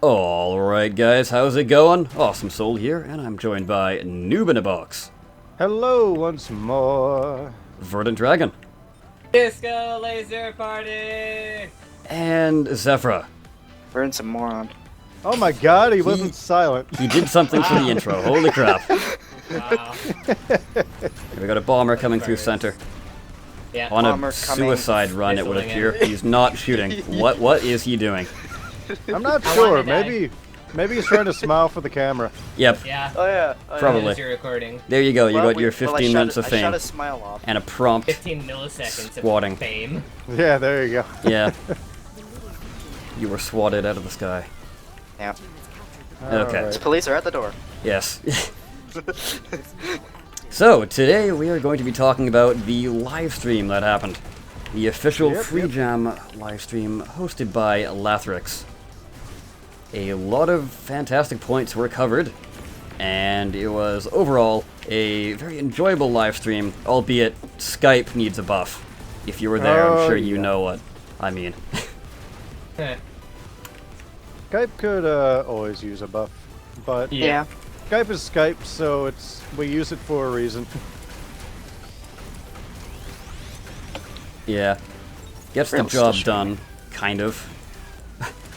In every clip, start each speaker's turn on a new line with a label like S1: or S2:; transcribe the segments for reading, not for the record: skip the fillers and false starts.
S1: Alright guys, how's it going? Awesome Soul here, and I'm joined by Noob in a Box.
S2: Hello once more.
S1: Verdant Dragon.
S3: Disco Laser Party!
S1: And Zephyra.
S4: Vern's a moron.
S2: Oh my god, he wasn't silent.
S1: He did something for the intro, holy crap.
S3: Wow.
S1: We got a bomber coming through center.
S3: Yeah.
S1: On
S4: Bomber
S1: a
S4: coming.
S1: suicide run, it would
S3: Whistling
S1: appear.
S3: in.
S1: He's not shooting. What is he doing?
S2: I'm not
S3: I
S2: sure.
S3: wanna die.
S2: Maybe he's trying to smile for the camera.
S1: Yep,
S3: Yeah.
S4: Oh yeah.
S1: Probably.
S3: As you're recording.
S1: there you go, you
S4: Well,
S1: got your 15 minutes of
S4: I
S1: fame.
S4: shot a smile off.
S1: And a prompt
S3: 15 milliseconds
S1: Squatting.
S3: of fame.
S2: Yeah, there you go.
S1: Yeah. You were swatted out of the sky.
S4: Yeah.
S1: Okay.
S2: Alright.
S4: Police are at the door.
S1: Yes. So, today we are going to be talking about the live stream that happened. The official
S2: Yep,
S1: Freejam live stream hosted by Lathrix. A lot of fantastic points were covered, and it was overall a very enjoyable live stream, albeit Skype needs a buff. If you were there, I'm
S2: Oh,
S1: sure you
S2: yeah.
S1: know what I mean.
S2: Skype could always use a buff, but
S4: Yeah.
S2: Skype is Skype, so we use it for a reason.
S1: Yeah. Gets the
S4: Real
S1: job
S4: still
S1: done, kind of.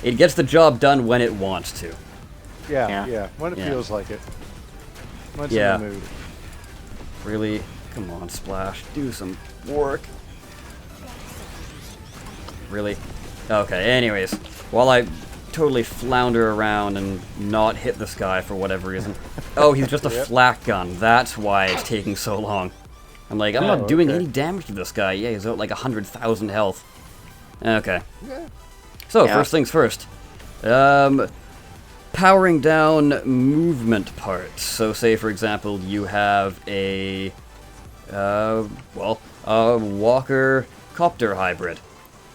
S1: It gets the job done when it wants to.
S2: Yeah, when it
S1: Yeah.
S2: feels like it. When it's
S1: Yeah.
S2: in the mood.
S1: Really? Come on, Splash. Do some work. Really? Okay, anyways. While I totally flounder around and not hit this guy for whatever reason. Oh, he's just a
S2: Yep.
S1: flak gun. That's why it's taking so long. I'm like, I'm
S2: Oh,
S1: not doing
S2: okay.
S1: any damage to this guy. Yeah, he's out like 100,000 health. Okay.
S2: Yeah.
S1: So,
S4: Yeah.
S1: first things first. Powering down movement parts. So, say for example, you have a walker copter hybrid.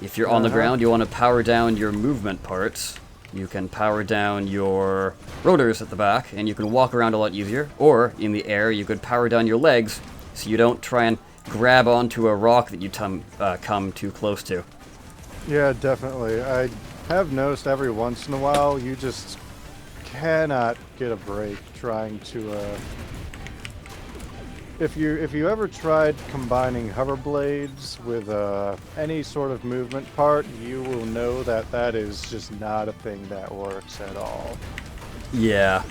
S1: If you're on the
S2: Uh-huh.
S1: ground, you want to power down your movement parts. You can power down your rotors at the back, and you can walk around a lot easier. Or, in the air, you could power down your legs, so you don't try and grab onto a rock that you come too close to.
S2: Yeah, definitely. I have noticed every once in a while you just cannot get a break trying to if you ever tried combining hover blades with any sort of movement part, you will know that that is just not a thing that works at all.
S1: Yeah.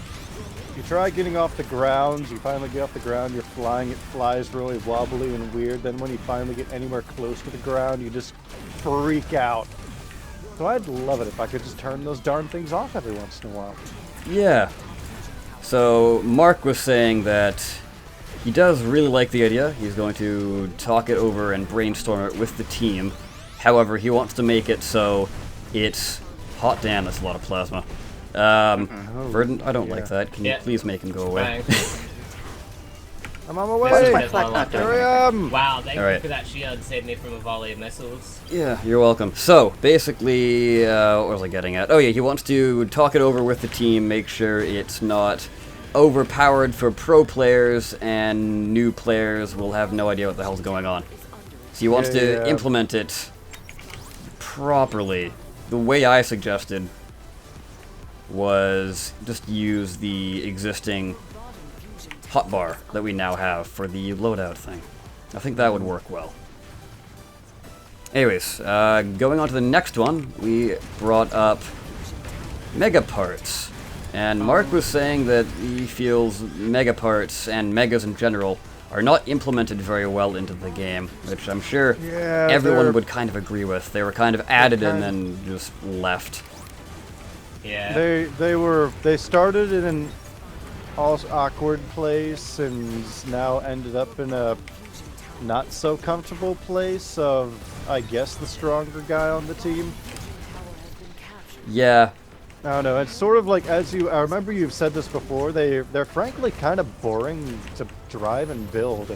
S2: You try getting off the ground, you finally get off the ground, you're flying, it flies really wobbly and weird, then when you finally get anywhere close to the ground, you just freak out. So I'd love it if I could just turn those darn things off every once in a while.
S1: Yeah. So, Mark was saying that he does really like the idea. He's going to talk it over and brainstorm it with the team. However, he wants to make it so it's hot. Damn, that's a lot of plasma. Verdant, I don't like
S2: yeah.
S1: that. Can you
S3: Yeah.
S1: please make him go away?
S3: Fine.
S2: I'm on my
S4: Why
S2: way!
S4: is my
S3: That's
S4: flag
S3: all
S4: not
S3: I
S4: doing
S2: Here
S4: anything?
S2: I am!
S3: Wow, thank
S1: Alright.
S3: you for that shield. Saved me from a volley of missiles.
S1: Yeah, you're welcome. So, basically, what was I getting at? Oh yeah, he wants to talk it over with the team, make sure it's not overpowered for pro players, and new players will have no idea what the hell's going on. So he wants to
S2: Yeah.
S1: implement it properly. The way I suggested was just use the existing hotbar that we now have for the loadout thing. I think that would work well. Anyways, going on to the next one, we brought up mega parts. And Mark was saying that he feels mega parts and megas in general are not implemented very well into the game, which I'm sure
S2: Yeah,
S1: everyone
S2: they're-
S1: would kind of agree with. They were kind of added and then just left.
S3: Yeah.
S2: They started in an awkward place and now ended up in a not so comfortable place of, I guess, the stronger guy on the team.
S1: Yeah,
S2: I don't know. It's sort of like, I remember you've said this before. They're frankly kind of boring to drive and build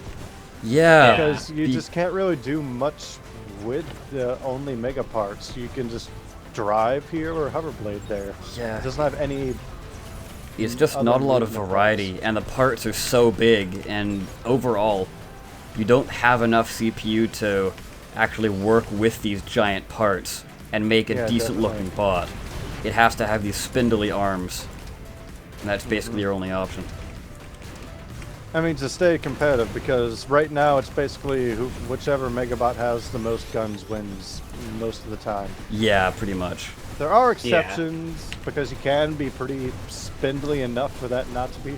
S1: yeah.
S2: because you
S1: Be-
S2: just can't really do much with the only mega parts. You can just drive here or hoverblade there.
S1: Yeah.
S2: It doesn't have any.
S1: It's just
S2: other
S1: not a lot of
S2: movement
S1: variety,
S2: parts.
S1: and the parts are so big, and overall, you don't have enough CPU to actually work with these giant parts and make a
S2: Yeah,
S1: decent looking
S2: definitely.
S1: bot. it has to have these spindly arms. And that's basically your only option.
S2: I mean, to stay competitive, because right now it's basically whichever Megabot has the most guns wins most of the time.
S1: Yeah, pretty much.
S2: There are exceptions, because you can be pretty spindly enough for that not to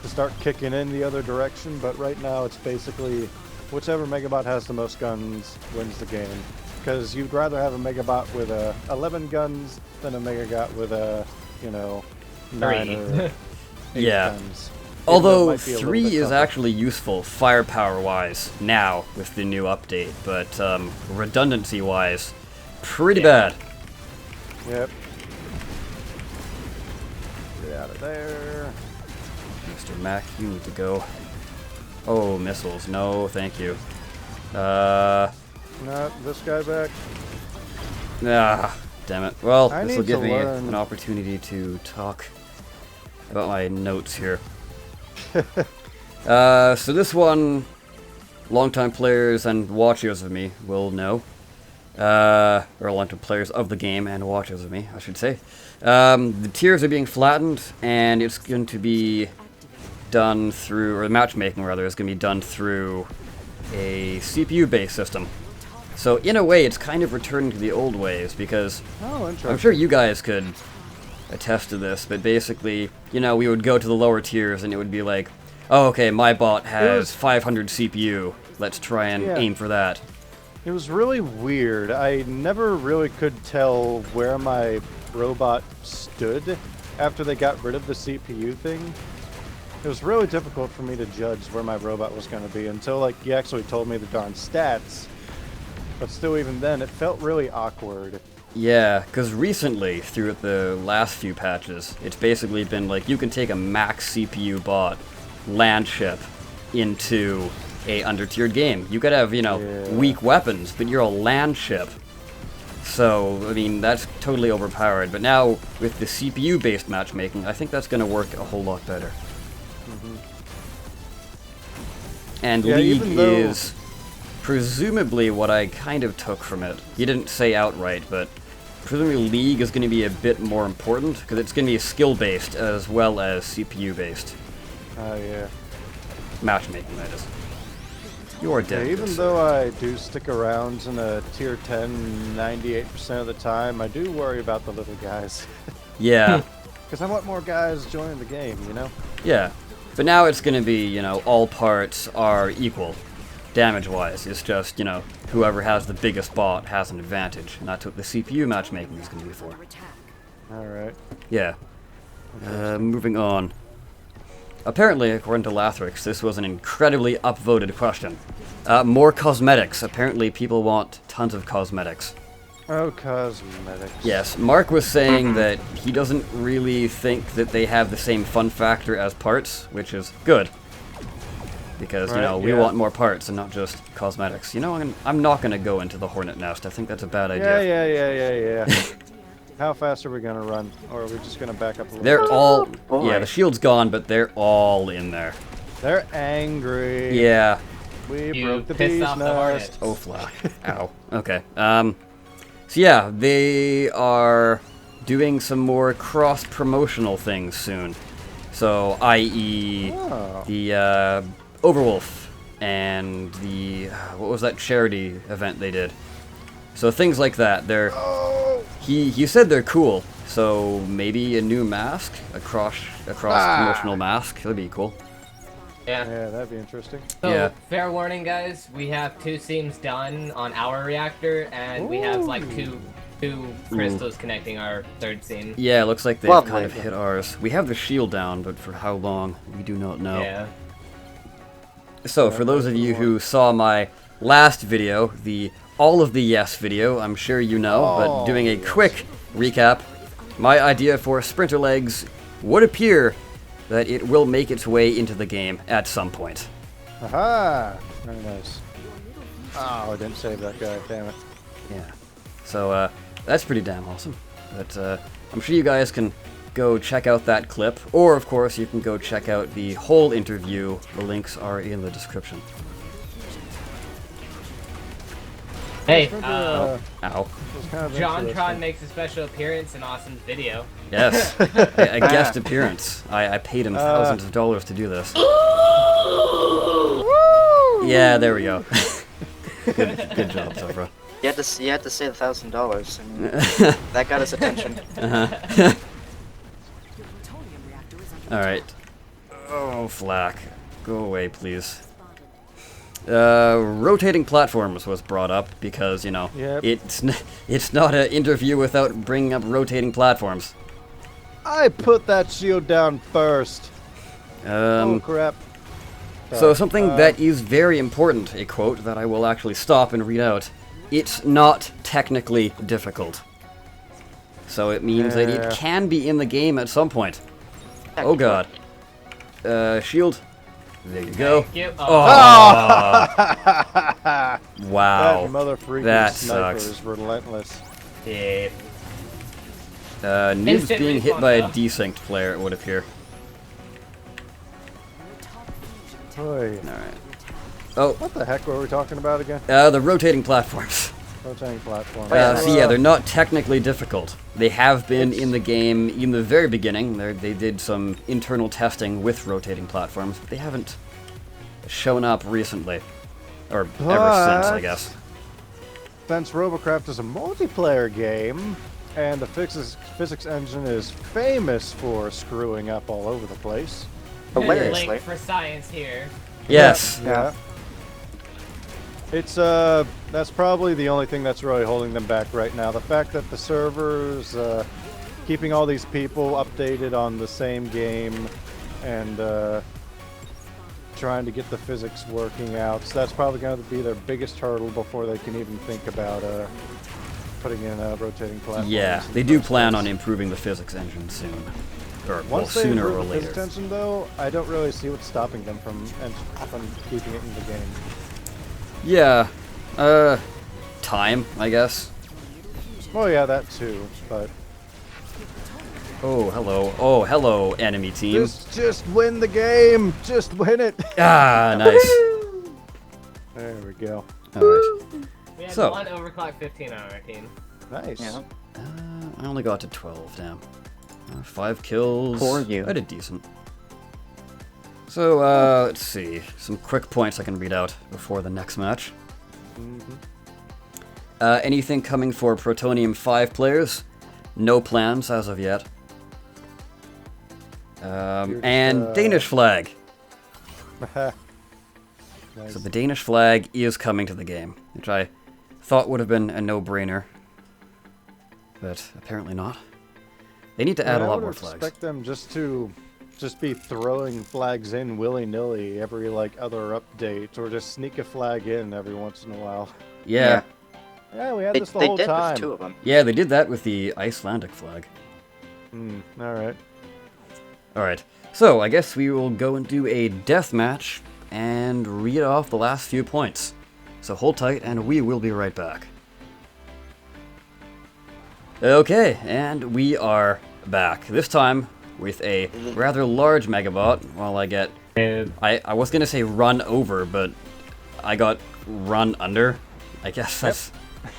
S2: start kicking in the other direction, but right now it's basically whichever Megabot has the most guns wins the game. Because you'd rather have a Megabot with 11 guns than a Megabot with 9 or 8
S1: Yeah.
S2: guns.
S1: Although 3 is actually useful firepower-wise now with the new update, but redundancy-wise, pretty bad.
S2: Yep. Get out of there.
S1: Mr. Mac, you need to go. Oh, missiles. No, thank you.
S2: No, this guy back.
S1: Damn it. Well,
S2: I
S1: this will
S2: need
S1: give
S2: to
S1: me
S2: learn.
S1: an opportunity to talk about my notes here. So this one, longtime players and watchers of me will know. Or longtime players of the game and watchers of me, I should say. The tiers are being flattened, and it's going to be done through, or the matchmaking rather, is going to be done through a CPU-based system. So in a way, it's kind of returning to the old ways, because I'm sure you guys could attest to this, but basically, we would go to the lower tiers and it would be like, oh, okay, my bot has 500 CPU. Let's try and aim for that.
S2: It was really weird. I never really could tell where my robot stood after they got rid of the CPU thing. It was really difficult for me to judge where my robot was going to be until, like, he actually told me the darn stats. But still, even then, it felt really awkward.
S1: Yeah, because recently, through the last few patches, it's basically been like, you can take a max CPU bot, land ship, into a under-tiered game. You could have, weak weapons, but you're a land ship. So, I mean, that's totally overpowered. But now, with the CPU-based matchmaking, I think that's going to work a whole lot better. And League is presumably what I kind of took from it. He didn't say outright, but presumably League is going to be a bit more important, because it's going to be skill-based as well as CPU-based.
S2: Oh, yeah.
S1: Matchmaking, that is. You're dead.
S2: Yeah, even though I do stick around in a tier 10 98% of the time, I do worry about the little guys.
S1: Yeah.
S2: Because I want more guys joining the game,
S1: Yeah. But now it's going to be, all parts are equal, damage-wise. It's just, whoever has the biggest bot has an advantage. And that's what the CPU matchmaking is going to be for.
S2: Alright.
S1: Yeah. Moving on. Apparently, according to Lathrix, this was an incredibly upvoted question. More cosmetics. Apparently, people want tons of cosmetics.
S2: Oh, cosmetics.
S1: Yes, Mark was saying that he doesn't really think that they have the same fun factor as parts, which is good. Because, we want more parts and not just cosmetics. I'm not going to go into the Hornet Nest. I think that's a bad idea.
S2: Yeah. How fast are we going to run? Or are we just going to back up a little
S1: They're
S2: bit?
S1: all... Yeah, the shield's gone, but they're all in there.
S2: They're angry.
S1: Yeah.
S2: We broke the bee's nest.
S1: Oh, flack. Ow. Okay. So yeah, they are doing some more cross-promotional things soon. So, i.e. the Overwolf and the... what was that charity event they did? So things like that. They're... He said they're cool, so maybe a new mask? A cross-promotional mask? That'd be cool.
S3: Yeah,
S2: that'd be interesting.
S3: So, fair warning, guys. We have 2 seams done on our reactor, and we have like two crystals connecting our 3rd seam.
S1: Yeah, it looks like they've kind of hit ours. We have the shield down, but for how long, we do not know.
S3: Yeah.
S1: So, for those of you who saw my last video, the All of the Yes video, I'm sure you know, but doing a quick recap, my idea for Sprinter Legs would appear that it will make its way into the game at some point.
S2: Aha! Very nice. Oh, I didn't save that guy, damn it.
S1: Yeah. So, that's pretty damn awesome. But, I'm sure you guys can go check out that clip, or, of course, you can go check out the whole interview. The links are in the description.
S3: Hey,
S1: Ow.
S2: was kind of
S3: JonTron
S2: interesting.
S3: makes a special appearance in Austin's video.
S1: Yes, a guest appearance. I paid him thousands of dollars to do this. Yeah, there we go. good job, Zofra.
S4: You had to say $1,000. I mean, that got his attention.
S1: Alright. Oh, Flack. Go away, please. Rotating platforms was brought up because, you know,
S2: Yep.
S1: it's not an interview without bringing up rotating platforms.
S2: I put that shield down first. Oh crap.
S1: So something that is very important, a quote that I will actually stop and read out. It's not technically difficult. So it means that it can be in the game at some point. Oh god. Shield. There you go.
S3: Thank you.
S1: Oh. Wow.
S2: That mother freaking
S1: That
S2: sniper
S1: sucks.
S2: is relentless.
S3: Yeah.
S1: Noob's
S3: Instant
S1: being hit
S3: respawn,
S1: by a
S3: though.
S1: desynced player, it would appear.
S2: Oy.
S1: Alright. Oh,
S2: What the heck were we talking about again?
S1: the rotating platforms.
S2: Rotating platform.
S1: So yeah, they're not technically difficult. They have been in the game in the very beginning. They did some internal testing with rotating platforms, but they haven't shown up recently. Or ever since, I
S2: But-
S1: guess.
S2: Since Robocraft is a multiplayer game, and the physics engine is famous for screwing up all over the place.
S4: Hilariously.
S3: Link for science here.
S1: Yes.
S2: Yeah. It's that's probably the only thing that's really holding them back right now. The fact that the servers keeping all these people updated on the same game and trying to get the physics working out. So that's probably going to be their biggest hurdle before they can even think about putting in rotating platforms.
S1: Yeah,
S2: in
S1: they
S2: the
S1: do
S2: first
S1: plan
S2: place.
S1: on improving the physics engine soon. Or, well,
S2: Once they
S1: sooner
S2: improve
S1: or
S2: the
S1: later.
S2: physics engine, though, I don't really see what's stopping them from keeping it in the game.
S1: Yeah. Time, I guess.
S2: Well, yeah, that too, but
S1: Oh, hello. Oh, hello, enemy team.
S2: just win the game. Just win it.
S1: Ah, nice.
S2: There we go.
S1: Alright.
S3: We had
S1: So.
S3: one overclock 15 on our team.
S2: Nice.
S4: Yeah.
S1: I only got to 12, damn. 5 kills.
S4: Poor you.
S1: I did decent. So, let's see. Some quick points I can read out before the next match. Anything coming for Protonium 5 players? No plans as of yet.
S2: You're
S1: And
S2: just,
S1: Danish flag.
S2: Nice.
S1: So the Danish flag is coming to the game, which I thought would have been a no-brainer. But apparently not. They need to add a lot more flags.
S2: I would expect them just be throwing flags in willy-nilly every other update, or just sneak a flag in every once in a while.
S1: Yeah.
S2: Yeah, we had
S4: They,
S2: this the
S4: they
S2: whole
S4: did
S2: time.
S4: with 2 of them.
S1: Yeah, they did that with the Icelandic flag.
S2: All right.
S1: Alright, so I guess we will go and do a death match and read off the last few points. So hold tight and we will be right back. Okay, and we are back. This time with a rather large Megabot while I get... I was gonna say run over, but I got run under. I guess that's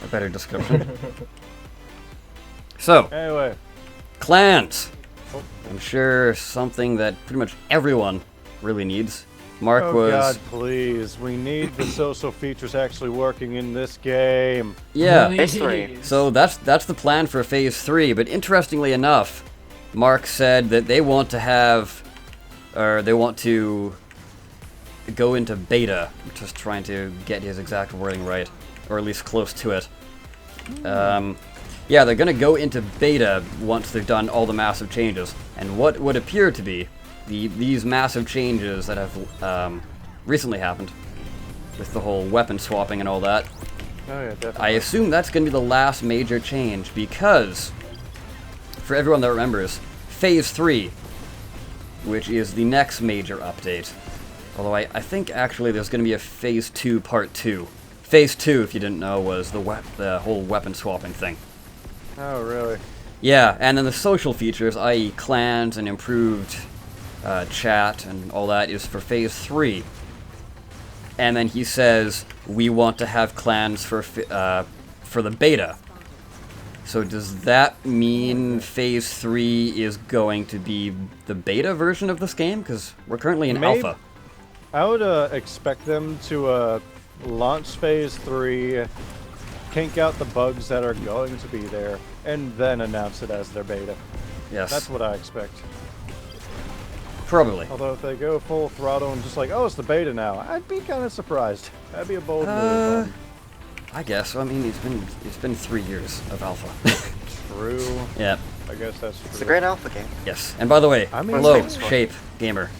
S1: a better description. So,
S2: Anyway.
S1: clans.
S2: Oh.
S1: I'm sure something that pretty much everyone really needs. Mark
S2: Oh
S1: was...
S2: God, please! We need the social features actually working in this game.
S1: Yeah,
S4: Phase 3.
S1: so that's the plan for Phase 3, but interestingly enough, Mark said that they want to have... or they want to go into beta. I'm just trying to get his exact wording right, or at least close to it. Yeah, they're going to go into beta once they've done all the massive changes. And what would appear to be these massive changes that have recently happened with the whole weapon swapping and all that,
S2: Oh yeah, definitely.
S1: I assume that's going to be the last major change because, for everyone that remembers, Phase 3, which is the next major update, although I think actually there's going to be a Phase 2 Part 2. Phase 2, if you didn't know, was the whole weapon swapping thing.
S2: Oh really?
S1: Yeah, and then the social features, i.e. clans and improved chat and all that, is for Phase 3. and then he says we want to have clans for the beta. So does that mean Phase 3 is going to be the beta version of this game? Because we're currently in alpha.
S2: I would expect them to launch Phase 3, kink out the bugs that are going to be there, and then announce it as their beta.
S1: Yes.
S2: That's what I expect.
S1: Probably.
S2: Although if they go full throttle and just like, oh, it's the beta now, I'd be kind of surprised. That'd be a bold move.
S1: I guess. I mean, it's been 3 years of alpha.
S2: True.
S1: Yeah.
S2: I guess that's true.
S4: It's a great alpha game.
S1: Yes. And by the way,
S2: I mean,
S1: hello,
S4: famous for.
S1: Shape Gamer.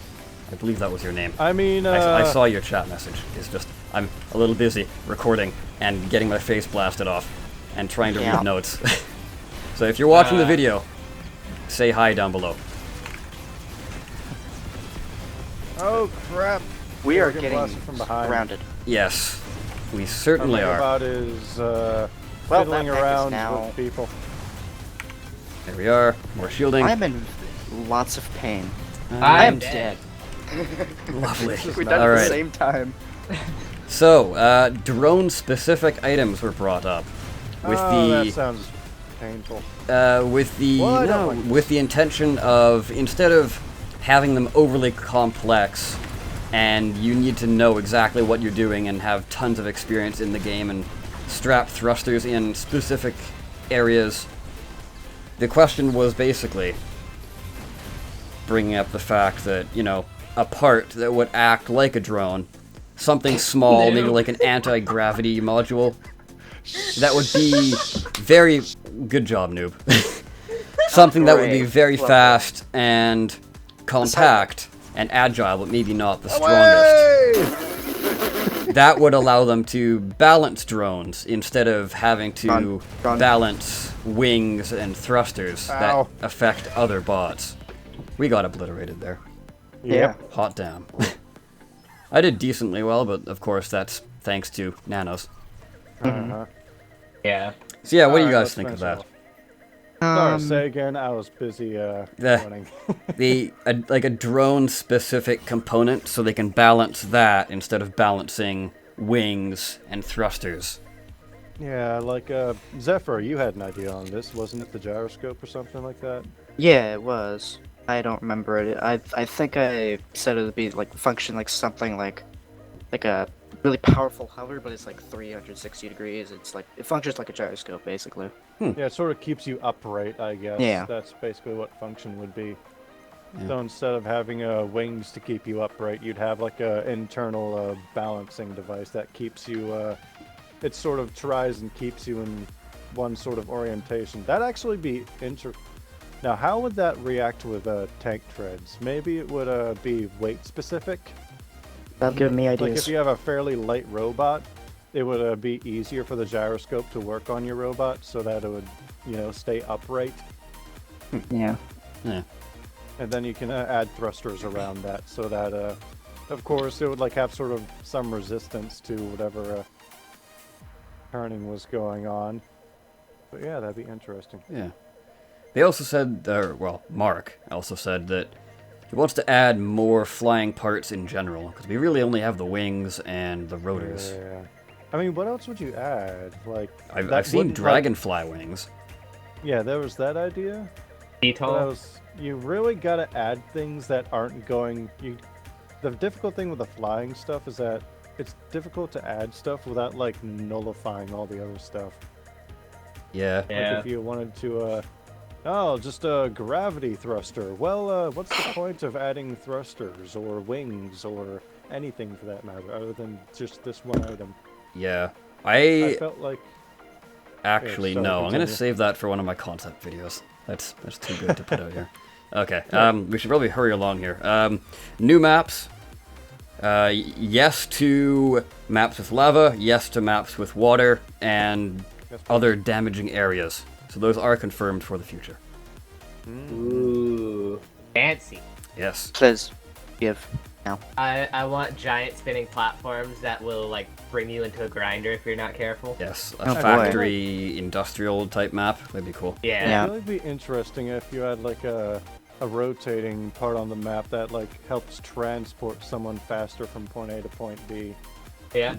S1: I believe that was your name.
S2: I mean,
S1: I saw your chat message. It's just I'm a little busy recording and getting my face blasted off and trying to read notes. So if you're watching the video, say hi down below.
S2: Oh crap!
S4: We are
S2: Get
S4: getting
S2: blasted from behind.
S4: surrounded.
S1: Yes, we certainly
S2: All
S1: are.
S2: about is fiddling
S4: that pack is
S2: around
S4: now-
S2: with people.
S1: There we are. More shielding.
S4: I'm in lots of pain.
S3: I am
S4: dead.
S1: Lovely.
S4: We're done
S1: All
S4: at
S1: right.
S4: the same time.
S1: So, drone-specific items were brought up with
S2: that sounds painful.
S1: with the
S2: Well, I don't
S1: no,
S2: like this.
S1: with the intention of instead of having them overly complex and you need to know exactly what you're doing and have tons of experience in the game and strap thrusters in specific areas. The question was basically bringing up the fact that, you know, a part that would act like a drone, something small, maybe like an anti-gravity module, that would be very... Good job, noob. Something that would be
S4: Great.
S1: very
S4: Love
S1: fast and compact and agile, but maybe not the strongest. That would allow them to balance drones instead of having to
S4: Gone.
S1: balance wings and thrusters
S2: Ow.
S1: that affect other bots. We got obliterated there.
S2: Yep.
S1: Hot damn. I did decently well, but of course that's thanks to Nanos.
S2: Uh-huh.
S3: Yeah.
S1: So yeah, what do you
S2: Alright,
S1: guys
S2: let's
S1: think of
S2: finish
S1: that?
S2: off. Sorry, say again. I was busy running.
S1: Like a drone-specific component, so they can balance that instead of balancing wings and thrusters.
S2: Yeah, like Zephyr, you had an idea on this, wasn't it? The gyroscope or something like that.
S4: Yeah, it was. I don't remember it. I think I said it would be like function like something like a really powerful hover, but it's like 360 degrees. It's like it functions like a gyroscope basically.
S2: Yeah, it sort of keeps you upright, I guess.
S4: Yeah.
S2: That's basically what function would be.
S1: Yeah.
S2: So instead of having wings to keep you upright, you'd have like a internal balancing device that keeps you. It sort of tries and keeps you in one sort of orientation. That'd actually be Now, how would that react with tank treads? Maybe it would be weight specific.
S4: That'll give me
S2: Like
S4: ideas.
S2: if you have a fairly light robot, it would be easier for the gyroscope to work on your robot so that it would, you know, stay upright.
S4: Yeah.
S1: Yeah.
S2: And then you can add thrusters around that so that, of course, it would like have sort of some resistance to whatever turning was going on. But yeah, that'd be interesting.
S1: Yeah. They also said, well, Mark also said that he wants to add more flying parts in general, because we really only have the wings and the rotors.
S2: Yeah. I mean, what else would you add? Like,
S1: I've seen
S2: wouldn't, like-
S1: dragonfly wings.
S2: Yeah, there was that idea. But
S3: VTOL.
S2: you really gotta add things that aren't going. The difficult thing with the flying stuff is that it's difficult to add stuff without like nullifying all the other stuff.
S1: Yeah.
S3: Yeah.
S2: Like if you wanted to, just a gravity thruster. Well, what's the point of adding thrusters or wings or anything for that matter, other than just this one item?
S1: Yeah.
S2: I felt like
S1: Actually,
S2: sorry,
S1: no. I'm gonna
S2: continue.
S1: save that for one of my concept videos. That's too good to put out here. Okay. We should probably hurry along here. New maps. Yes to maps with lava. Yes to maps with water and other damaging areas. So those are confirmed for the future.
S3: Ooh. Fancy.
S1: Yes.
S4: Please give now.
S3: I want giant spinning platforms that will like bring you into a grinder if you're not careful.
S1: Yes. A
S4: Oh, boy.
S1: factory industrial type map. That'd be cool.
S3: Yeah.
S4: Yeah.
S2: It would be interesting if you had like a rotating part on the map that like helps transport someone faster from point A to point B.
S3: Yeah.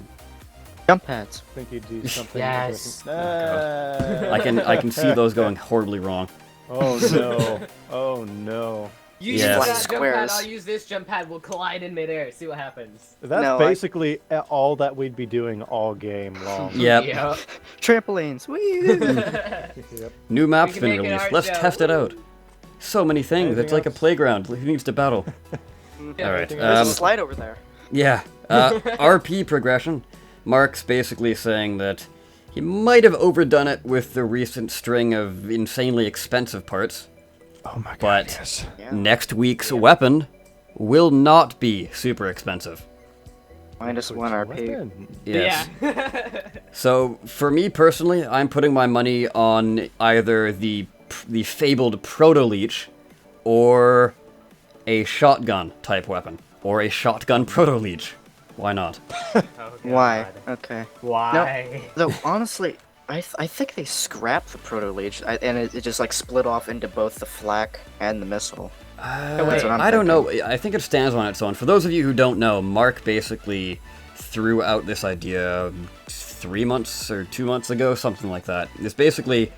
S4: Jump pads.
S2: I think you'd do something.
S3: Yes.
S1: I can see those going horribly wrong.
S2: Oh no! Oh no!
S3: You
S1: Yeah.
S3: use
S4: Flat
S3: that jump pad,
S4: squares.
S3: I'll use this jump pad, we'll collide in midair, see what happens.
S2: That's
S4: No,
S2: basically all that we'd be doing all game long.
S1: Yep.
S3: Yeah.
S4: Trampolines. Whee!
S2: Yep.
S1: New map's
S3: can
S1: been
S3: make an
S1: released.
S3: art
S1: Let's
S3: show.
S1: test it out. So many things.
S2: Anything
S1: It's like a
S2: else?
S1: playground. Who needs to battle? All right.
S4: There's a slide over there.
S1: Yeah. RP progression. Mark's basically saying that he might have overdone it with the recent string of insanely expensive parts,
S2: Oh my god!
S1: but
S2: Yes.
S4: Yeah.
S1: next week's weapon will not be super expensive.
S4: -1 RP.
S2: Weapon.
S1: Yes.
S3: Yeah.
S1: So for me personally, I'm putting my money on either the fabled Proto Leech or a shotgun type weapon or a shotgun Proto Leech. Why not?
S3: Oh,
S4: Why?
S3: God.
S4: Okay.
S3: Why?
S4: Though honestly, I think they scrapped the Proto Leech, and it just like split off into both the flak and the missile.
S3: That's what
S4: I'm
S1: I don't know. I think it stands on its own. For those of you who don't know, Mark basically threw out this idea 3 months or 2 months ago, something like that. It's basically,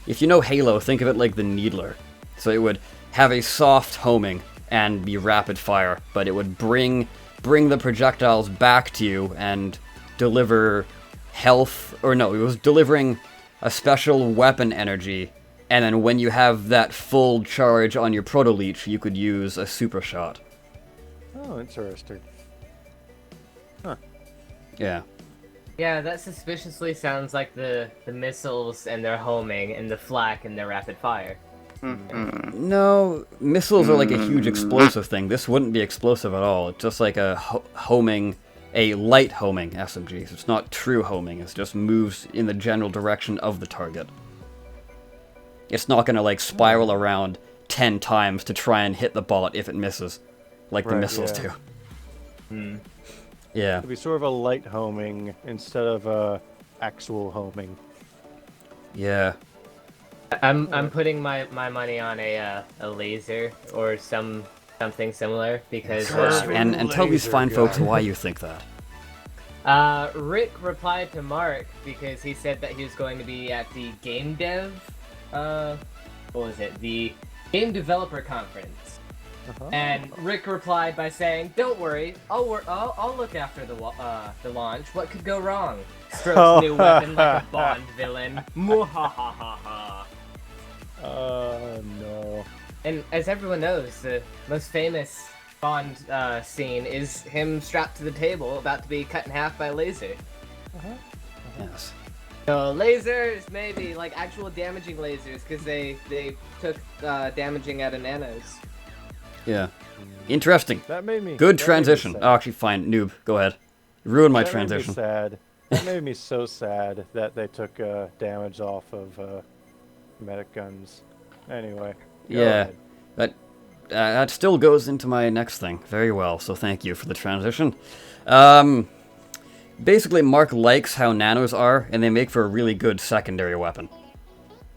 S1: if you know Halo, think of it like the Needler. So it would have a soft homing and be rapid fire, but it would bring the projectiles back to you and deliver health, or no, it was delivering a special weapon energy, and then when you have that full charge on your Proto Leech, you could use a super shot.
S2: Oh, interesting.
S1: Yeah.
S3: Yeah, that suspiciously sounds like the missiles and their homing and the flak and their rapid fire.
S1: No, missiles are like a huge explosive thing. This wouldn't be explosive at all. It's just like a homing, a light homing SMG. So it's not true homing. It just moves in the general direction of the target. It's not gonna like spiral around 10 times to try and hit the bullet if it misses, like the
S2: Right,
S1: missiles
S2: yeah.
S1: do. Yeah.
S2: It'd be sort of a light homing instead of a actual homing.
S1: Yeah.
S3: I'm putting my money on a laser or something similar because
S1: And tell these
S2: Laser
S1: fine
S2: guy.
S1: folks why you think that.
S3: Rick replied to Mark because he said that he was going to be at the game dev what was it, the game developer conference. And Rick replied by saying, "Don't worry, I'll look after the launch. What could go wrong?" Strokes new weapon like a Bond villain. Mwahahaha.
S2: Oh no.
S3: And as everyone knows, the most famous Bond scene is him strapped to the table, about to be cut in half by a laser.
S1: Yes.
S3: So lasers, maybe like actual damaging lasers, because they took damaging out of nanos.
S1: Yeah. Interesting.
S2: That made me.
S1: Good
S2: that made me
S1: transition.
S2: sad.
S1: Oh, actually, fine. Noob, go ahead. Ruin my
S2: That made me
S1: transition.
S2: sad. That made me so sad that they took damage off of medic guns. Anyway. go
S1: Yeah.
S2: ahead.
S1: That still goes into my next thing very well, so thank you for the transition. Basically, Mark likes how nanos are, and they make for a really good secondary weapon.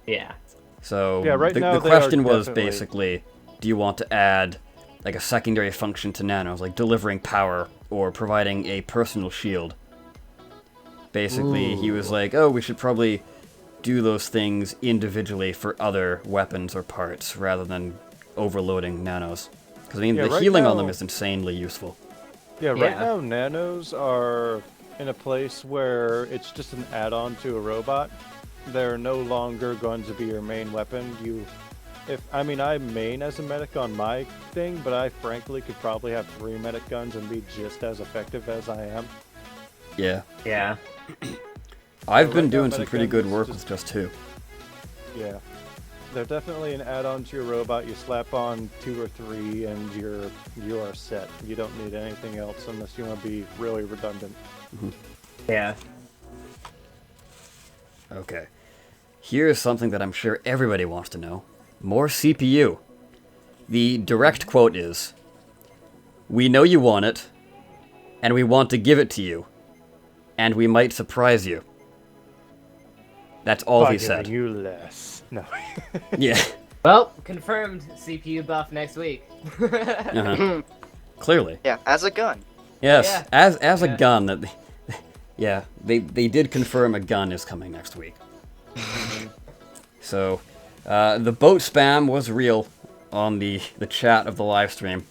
S3: Yeah.
S1: So
S2: Yeah, right
S1: the
S2: now they
S1: question
S2: are
S1: was
S2: definitely-
S1: basically, do you want to add like a secondary function to nanos, like delivering power or providing a personal shield? Basically, he was like, oh, we should probably do those things individually for other weapons or parts rather than overloading nanos. Because I mean,
S2: Yeah,
S1: the
S2: right
S1: healing on them
S2: now-
S1: is insanely useful.
S2: Yeah, right
S3: Yeah.
S2: now nanos are in a place where it's just an add-on to a robot. They're no longer going to be your main weapon. I main as a medic on my thing, but I frankly could probably have 3 medic guns and be just as effective as I am.
S1: Yeah.
S3: Yeah.
S1: I've
S2: So
S1: been
S2: right now,
S1: doing some pretty good
S2: Medic
S1: work
S2: Gun is
S1: with just 2.
S2: Yeah. They're definitely an add-on to your robot. You slap on 2 or 3 and you are set. You don't need anything else unless you want to be really redundant.
S3: Yeah.
S1: Okay. Here's something that I'm sure everybody wants to know. More CPU. The direct quote is, "We know you want it, and we want to give it to you, and we might surprise you." That's all
S2: By
S1: he
S2: giving
S1: said.
S2: you less. No.
S1: Yeah.
S3: Well, confirmed CPU buff next week.
S1: Uh-huh. Clearly.
S4: Yeah, as a gun.
S1: Yes.
S3: Yeah.
S1: As a
S3: Yeah.
S1: gun that Yeah, they did confirm a gun is coming next week. So, the boat spam was real on the chat of the live stream.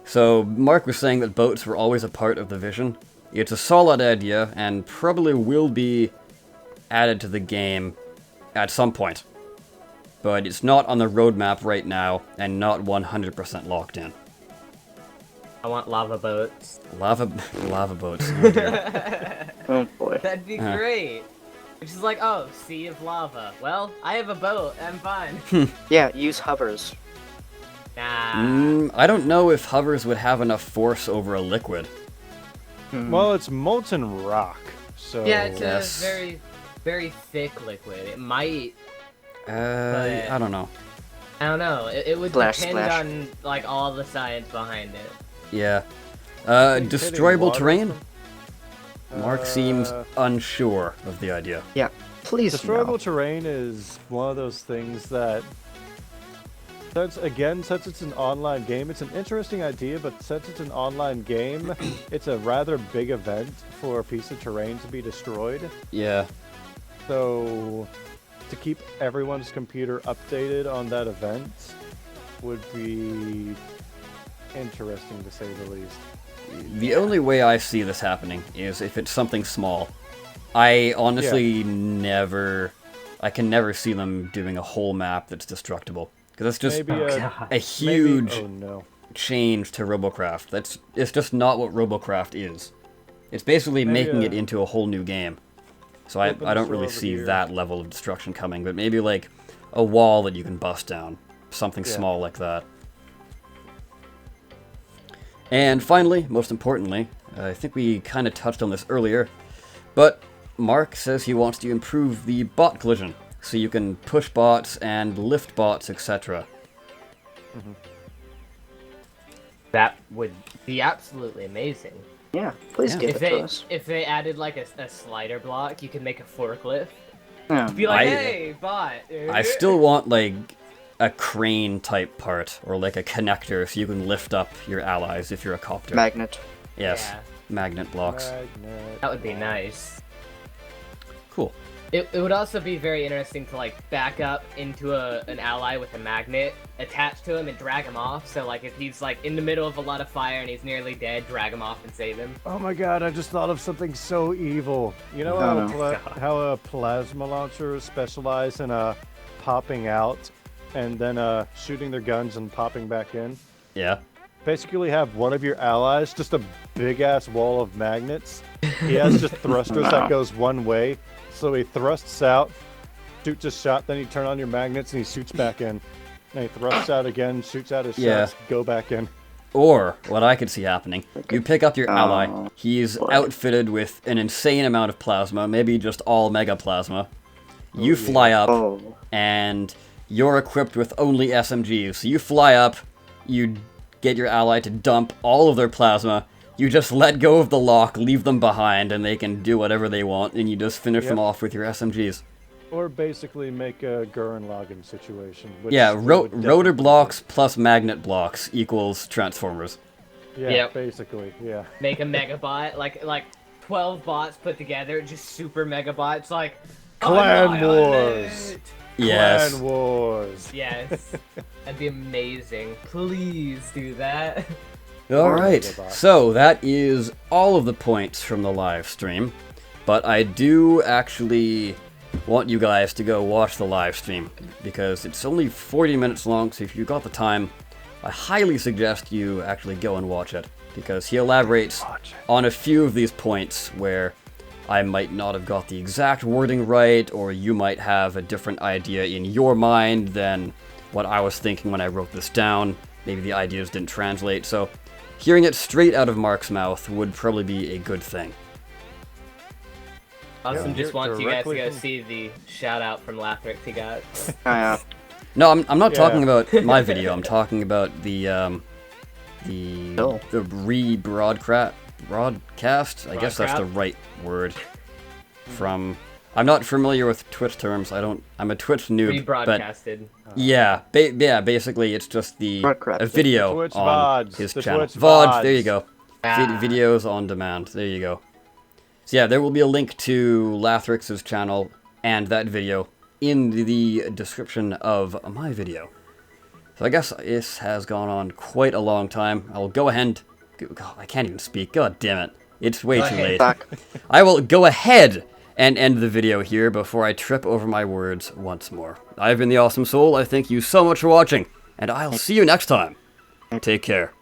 S1: So, Mark was saying that boats were always a part of the vision. It's a solid idea, and probably will be added to the game at some point. But it's not on the roadmap right now, and not 100% locked in.
S3: I want lava boats.
S1: Lava boats. Oh dear.
S4: Oh boy.
S3: That'd be great. It's just like, oh, sea of lava. Well, I have a boat. I'm fine.
S4: Yeah, use hovers.
S3: Nah.
S1: I don't know if hovers would have enough force over a liquid.
S2: Well, it's molten rock, so...
S3: Yeah, it's
S1: Yes.
S3: a very, very thick liquid. It might.
S1: I don't know.
S3: I don't know. It would
S4: Splash,
S3: depend
S4: splash.
S3: on like all the science behind it.
S1: Yeah.
S2: Hitting
S1: Destroyable
S2: water
S1: terrain?
S2: from-
S1: Mark seems unsure of the idea.
S4: Yeah, please
S2: Destroyable
S4: no.
S2: terrain is one of those things that... Since it's an online game, it's an interesting idea, but since it's an online game, it's a rather big event for a piece of terrain to be destroyed.
S1: Yeah.
S2: So, to keep everyone's computer updated on that event would be interesting, to say the least.
S1: The only way I see this happening is if it's something small. I honestly I can never see them doing a whole map that's destructible. Because that's just
S2: Maybe
S1: a huge
S2: oh no.
S1: change to Robocraft. It's just not what Robocraft is. It's basically
S2: Maybe
S1: making it into a whole new game. So I
S2: open
S1: don't
S2: the
S1: really
S2: door over
S1: see
S2: here.
S1: that level of destruction coming, but maybe like a wall that you can bust down. Something
S2: Yeah.
S1: small like that. And finally, most importantly, I think we kind of touched on this earlier, but Mark says he wants to improve the bot collision, so you can push bots and lift bots, etc.
S3: That would be absolutely amazing.
S4: Yeah, please
S1: Yeah.
S4: give
S3: If
S4: it to us.
S3: they added like a slider block, you could make a forklift.
S4: Yeah.
S3: Be like,
S1: I-
S3: hey, bot.
S1: I still want like a crane type part, or like a connector, so you can lift up your allies if you're a copter.
S4: Magnet.
S1: Yes,
S3: Yeah.
S1: magnet blocks.
S2: Magnet.
S3: That would be nice.
S1: Cool.
S3: It would also be very interesting to like back up into an ally with a magnet attached to him and drag him off. So like if he's like in the middle of a lot of fire and he's nearly dead, drag him off and save him.
S2: Oh my god, I just thought of something so evil. You know
S4: Oh,
S2: how,
S4: no.
S2: how a plasma launcher specializes in popping out and then shooting their guns and popping back in?
S1: Yeah.
S2: Basically have one of your allies, just a big ass wall of magnets. He has just thrusters that goes one way. So he thrusts out, shoots a shot, then you turn on your magnets and he shoots back in. And he thrusts out again, shoots out his
S1: Yeah.
S2: shots, go back in.
S1: Or, what I could see happening, you pick up your ally,
S4: Oh,
S1: he's
S4: boy.
S1: outfitted with an insane amount of plasma, maybe just all mega plasma. You fly up,
S4: Oh.
S1: and you're equipped with only SMGs. So you fly up, you get your ally to dump all of their plasma, you just let go of the lock, leave them behind, and they can do whatever they want, and you just finish them
S2: Yep.
S1: off with your SMGs.
S2: Or basically make a Gurren Lagann situation. Which
S1: Yeah,
S2: would
S1: rotor
S2: definitely-
S1: blocks plus magnet blocks equals Transformers.
S2: Yeah,
S3: Yep.
S2: basically, yeah.
S3: Make a megabot, like 12 bots put together, just super megabots, like
S2: Clan
S3: annihilate.
S2: Wars!
S1: Yes.
S2: Clan Wars!
S3: Yes, that'd be amazing. Please do that.
S1: Alright,
S2: Megabot.
S1: so that is all of the points from the live stream, but I do actually want you guys to go watch the live stream, because it's only 40 minutes long, so if you got the time, I highly suggest you actually go and watch it, because he elaborates on a few of these points where I might not have got the exact wording right, or you might have a different idea in your mind than what I was thinking when I wrote this down. Maybe the ideas didn't translate, so hearing it straight out of Mark's mouth would probably be a good thing.
S3: Awesome,
S2: Yeah.
S3: just want you guys to
S2: Directly
S3: go
S2: from-
S3: see the shout out from Lathrix he got.
S4: Yeah.
S1: No, I'm not
S2: Yeah.
S1: talking about my video. I'm talking about the
S4: Oh.
S1: broadcast. I guess that's the
S3: Broadcast?
S1: right word. From I'm not familiar with Twitch terms. I'm a Twitch noob, but
S3: Rebroadcasted.
S1: yeah, basically it's just
S4: Broadcast.
S1: a video
S2: Twitch
S1: on
S2: VODs,
S1: his
S2: the
S1: channel.
S2: Twitch
S1: VODs,
S2: VODs.
S1: there you go.
S3: Ah.
S1: Videos on demand. There you go. So yeah, there will be a link to Lathrix's channel and that video in the description of my video. So I guess this has gone on quite a long time. I will go ahead. God, I can't even speak. God damn it. It's way too late. I will go ahead and end the video here before I trip over my words once more. I've been the Awesome Soul. I thank you so much for watching, and I'll see you next time. Take care.